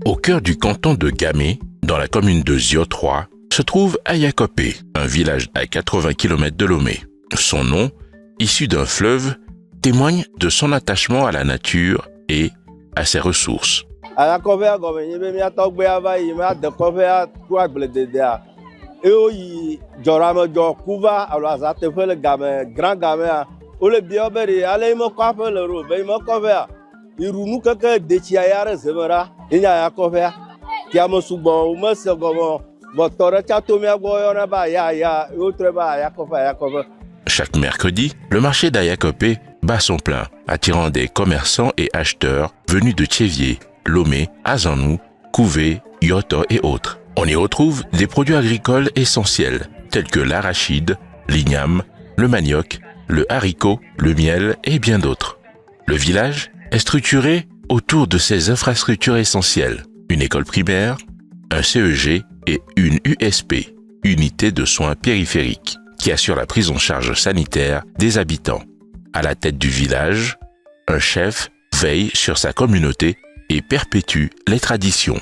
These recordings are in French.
Au cœur du canton de Gamé, dans la commune de Zio 3, se trouve Ayakopé, un village à 80 km de Lomé. Son nom, issu d'un fleuve, témoigne de son attachement à la nature et à ses ressources. Chaque mercredi, le marché d'Ayakopé bat son plein, attirant des commerçants et acheteurs venus de Thiévié, Lomé, Azanou, Couvé, Yoto et autres. On y retrouve des produits agricoles essentiels, tels que l'arachide, l'igname, le manioc, le haricot, le miel et bien d'autres. Le village est structuré autour de ces infrastructures essentielles, une école primaire, un CEG et une USP, unité de soins périphériques, qui assure la prise en charge sanitaire des habitants. À la tête du village, un chef veille sur sa communauté et perpétue les traditions.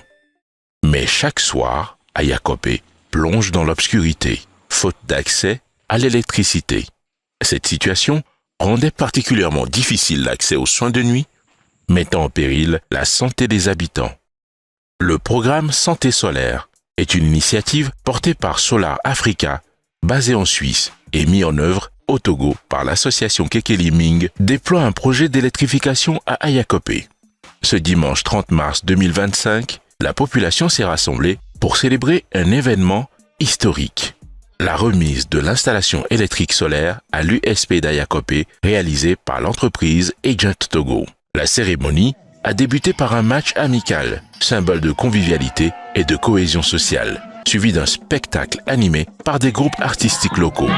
Mais chaque soir, Ayakopé plonge dans l'obscurité, faute d'accès à l'électricité. Cette situation rendait particulièrement difficile l'accès aux soins de nuit, mettant en péril la santé des habitants. Le programme Santé solaire est une initiative portée par Solar Africa, basée en Suisse et mis en œuvre au Togo par l'association Kekeli Ming, déploie un projet d'électrification à Ayakopé. Ce dimanche 30 mars 2025, la population s'est rassemblée pour célébrer un événement historique. La remise de l'installation électrique solaire à l'USP d'Ayakopé réalisée par l'entreprise Agent Togo. La cérémonie a débuté par un match amical, symbole de convivialité et de cohésion sociale, suivi d'un spectacle animé par des groupes artistiques locaux.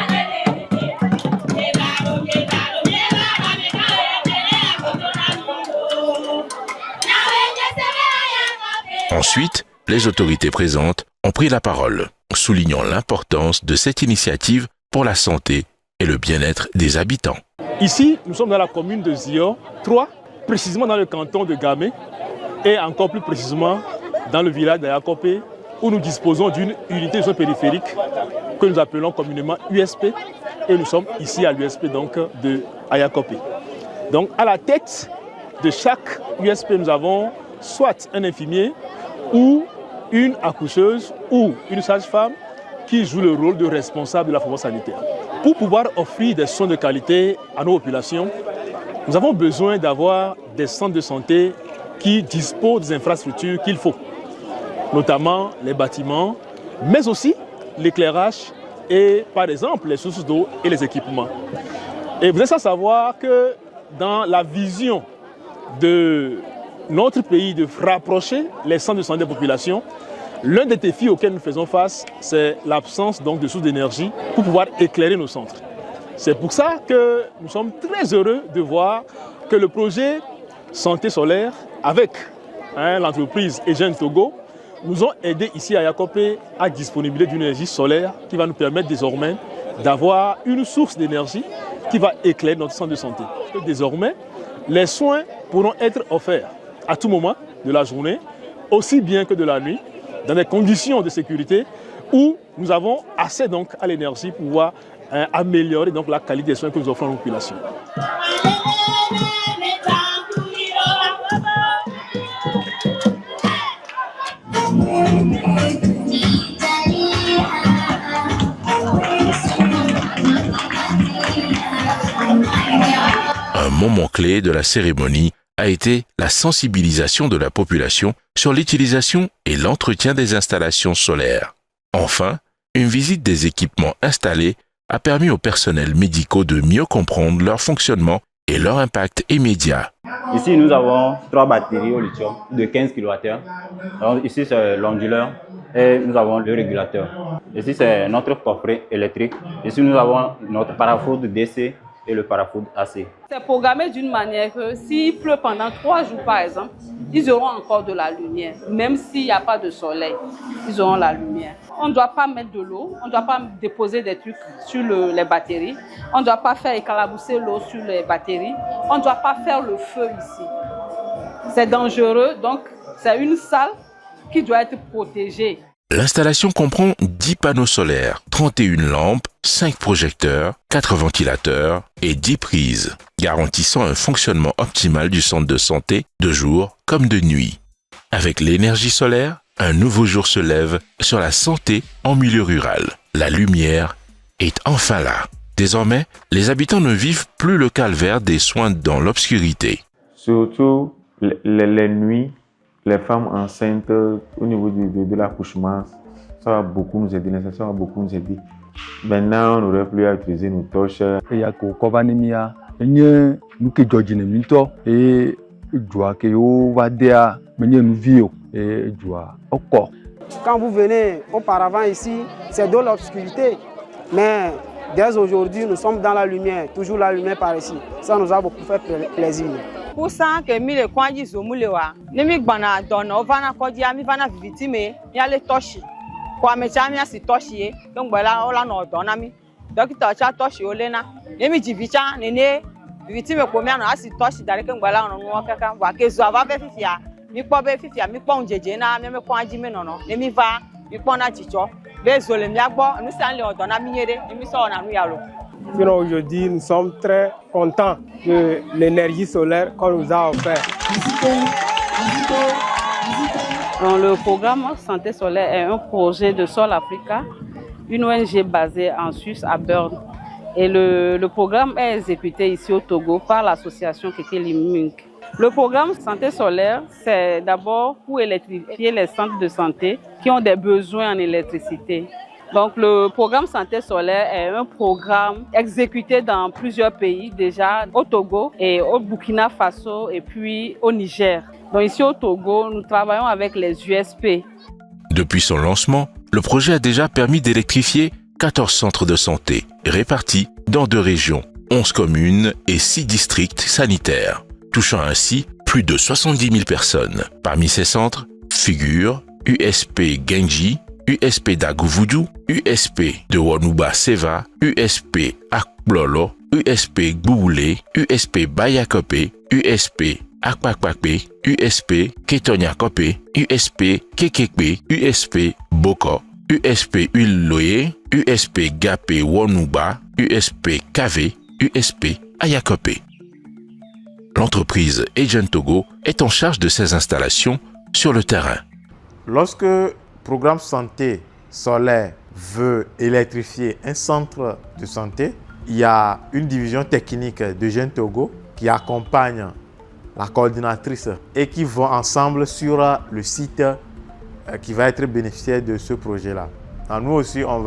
Ensuite, les autorités présentes ont pris la parole, soulignant l'importance de cette initiative pour la santé et le bien-être des habitants. Ici, nous sommes dans la commune de Zio 3, précisément dans le canton de Gamé, et encore plus précisément dans le village d'Ayakopé, où nous disposons d'une unité de soins périphériques que nous appelons communément USP, et nous sommes ici à l'USP donc de Ayakopé. Donc à la tête de chaque USP, nous avons soit un infirmier ou une accoucheuse ou une sage-femme qui joue le rôle de responsable de la formation sanitaire. Pour pouvoir offrir des soins de qualité à nos populations, nous avons besoin d'avoir des centres de santé qui disposent des infrastructures qu'il faut, notamment les bâtiments, mais aussi l'éclairage et par exemple les sources d'eau et les équipements. Et vous êtes sans savoir que dans la vision de notre pays de rapprocher les centres de santé des populations, l'un des défis auxquels nous faisons face, c'est l'absence donc de sources d'énergie pour pouvoir éclairer nos centres. C'est pour ça que nous sommes très heureux de voir que le projet Santé solaire, avec l'entreprise Agent Togo, nous ont aidés ici à Ayakopé à disponibiliser d'une énergie solaire qui va nous permettre désormais d'avoir une source d'énergie qui va éclairer notre centre de santé. Désormais, les soins pourront être offerts à tout moment de la journée, aussi bien que de la nuit, dans des conditions de sécurité où nous avons accès donc à l'énergie pour pouvoir améliorer donc la qualité des soins que nous offrons à la population. Un moment clé de la cérémonie a été la sensibilisation de la population sur l'utilisation et l'entretien des installations solaires. Enfin, une visite des équipements installés a permis aux personnels médicaux de mieux comprendre leur fonctionnement et leur impact immédiat. Ici, nous avons 3 batteries au lithium de 15 kWh. Donc, ici, c'est l'onduleur et nous avons le régulateur. Ici, c'est notre coffret électrique. Ici, nous avons notre parafoudre DC et le parafoudre AC. C'est programmé d'une manière que s'il pleut pendant 3 jours, par exemple, ils auront encore de la lumière. Même s'il n'y a pas de soleil, ils auront la lumière. On ne doit pas mettre de l'eau, on ne doit pas déposer des trucs sur les batteries, on ne doit pas faire éclabousser l'eau sur les batteries, on ne doit pas faire le feu ici. C'est dangereux, donc c'est une salle qui doit être protégée. L'installation comprend 10 panneaux solaires, 31 lampes, 5 projecteurs, 4 ventilateurs et 10 prises, garantissant un fonctionnement optimal du centre de santé de jour comme de nuit. Avec l'énergie solaire, un nouveau jour se lève sur la santé en milieu rural. La lumière est enfin là. Désormais, les habitants ne vivent plus le calvaire des soins dans l'obscurité. Surtout les nuits, les femmes enceintes au niveau de l'accouchement, ça va beaucoup nous aider, l'installation va beaucoup nous aider. Maintenant, on n'aurait plus à utiliser nos torches. Il y a Kovanemia, nous qui Georgine Minto et Joa qui va dire, nous vivons et Joa encore. Quand vous venez auparavant ici, c'est de l'obscurité. Mais dès aujourd'hui, nous sommes dans la lumière, toujours la lumière par ici. Ça nous a beaucoup fait plaisir. Pour ça que mi le kwanji zomulewa, ni mi gbana dono vana koji ami vana victime, mi ale toshi. Kwa mecha mi asi toshi e, ke ngbela ola no dona mi. Dokita cha toshi olena. Ni mi jivicha nene victime ko mi ano asi toshi dare ke ngbela no no kaka wa ke zo ava be fifia. Mi po be fifia mi po njeje na mi me kwanji me nono. Ni mi va mi po na chicho. Be zo le mi agbo, nu san le odona mi yede, ni mi so na nu yalo. Sinon, aujourd'hui, nous sommes très contents de l'énergie solaire qu'on nous a offert. Le programme Santé solaire est un projet de Sol Africa, une ONG basée en Suisse à Berne. Et le programme est exécuté ici au Togo par l'association Kekeli Munk. Le programme Santé solaire, c'est d'abord pour électrifier les centres de santé qui ont des besoins en électricité. Donc le programme Santé solaire est un programme exécuté dans plusieurs pays déjà, au Togo et au Burkina Faso et puis au Niger. Donc ici au Togo, nous travaillons avec les USP. Depuis son lancement, le projet a déjà permis d'électrifier 14 centres de santé répartis dans 2 régions, 11 communes et 6 districts sanitaires, touchant ainsi plus de 70 000 personnes. Parmi ces centres figurent USP Genji, USP d'Agouvoudou, USP de Wanuba Seva, USP Akblolo, USP Gboulé, USP Bayakope, USP Akpakpakpe, USP Ketoniakope, USP Kekekpe, USP Boko, USP Uloye, USP Gapé Wanuba, USP Kave, USP Ayakope. L'entreprise Agent Togo est en charge de ces installations sur le terrain. Lorsque le programme santé solaire veut électrifier un centre de santé, il y a une division technique de Agent Togo qui accompagne la coordinatrice et qui vont ensemble sur le site qui va être bénéficiaire de ce projet-là. Nous aussi, on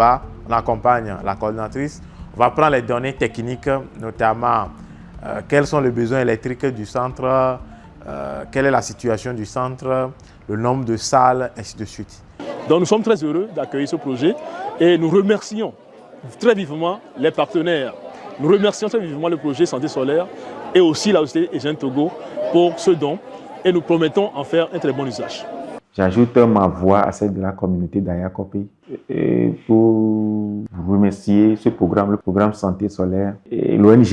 accompagne la coordinatrice, on va prendre les données techniques, notamment quels sont les besoins électriques du centre, quelle est la situation du centre, le nombre de salles, ainsi de suite. Donc nous sommes très heureux d'accueillir ce projet et nous remercions très vivement les partenaires. Nous remercions très vivement le projet Santé solaire et aussi la société Agent Togo pour ce don et nous promettons en faire un très bon usage. J'ajoute ma voix à celle de la communauté d'Ayakope pour remercier ce programme, le programme Santé solaire, l'ONG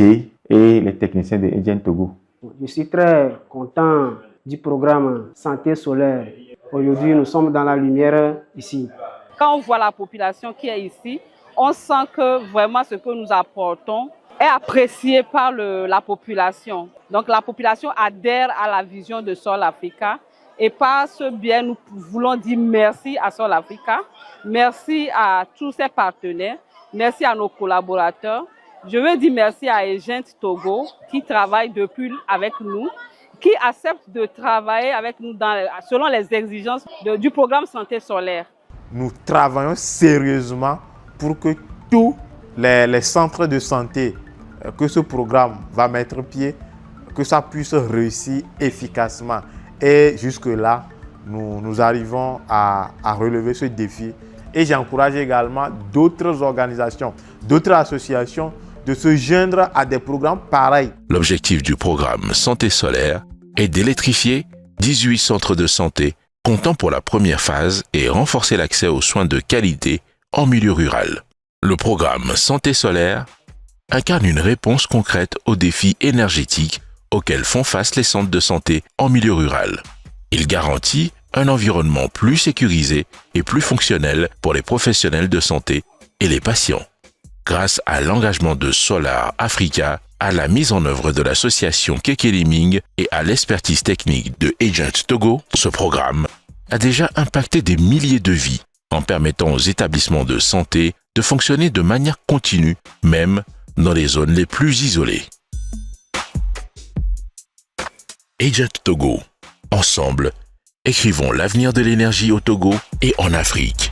et les techniciens de Agent Togo. Je suis très content du programme Santé solaire. Aujourd'hui, nous sommes dans la lumière ici. Quand on voit la population qui est ici, on sent que vraiment ce que nous apportons est apprécié par la population. Donc la population adhère à la vision de Sol Africa. Et par ce biais, nous voulons dire merci à Sol Africa, merci à tous ses partenaires, merci à nos collaborateurs. Je veux dire merci à Agent Togo qui travaille depuis avec nous, qui accepte de travailler avec nous selon les exigences du programme Santé solaire. Nous travaillons sérieusement pour que tous les centres de santé que ce programme va mettre pied, que ça puisse réussir efficacement. Et jusque-là, nous arrivons à relever ce défi. Et j'encourage également d'autres organisations, d'autres associations de se joindre à des programmes pareils. L'objectif du programme Santé solaire est d'électrifier 18 centres de santé comptant pour la première phase et renforcer l'accès aux soins de qualité en milieu rural. Le programme Santé solaire incarne une réponse concrète aux défis énergétiques auxquels font face les centres de santé en milieu rural. Il garantit un environnement plus sécurisé et plus fonctionnel pour les professionnels de santé et les patients. Grâce à l'engagement de Solar Africa, à la mise en œuvre de l'association Kekeliming et à l'expertise technique de Agent Togo, ce programme a déjà impacté des milliers de vies en permettant aux établissements de santé de fonctionner de manière continue, même dans les zones les plus isolées. Agent Togo. Ensemble, écrivons l'avenir de l'énergie au Togo et en Afrique.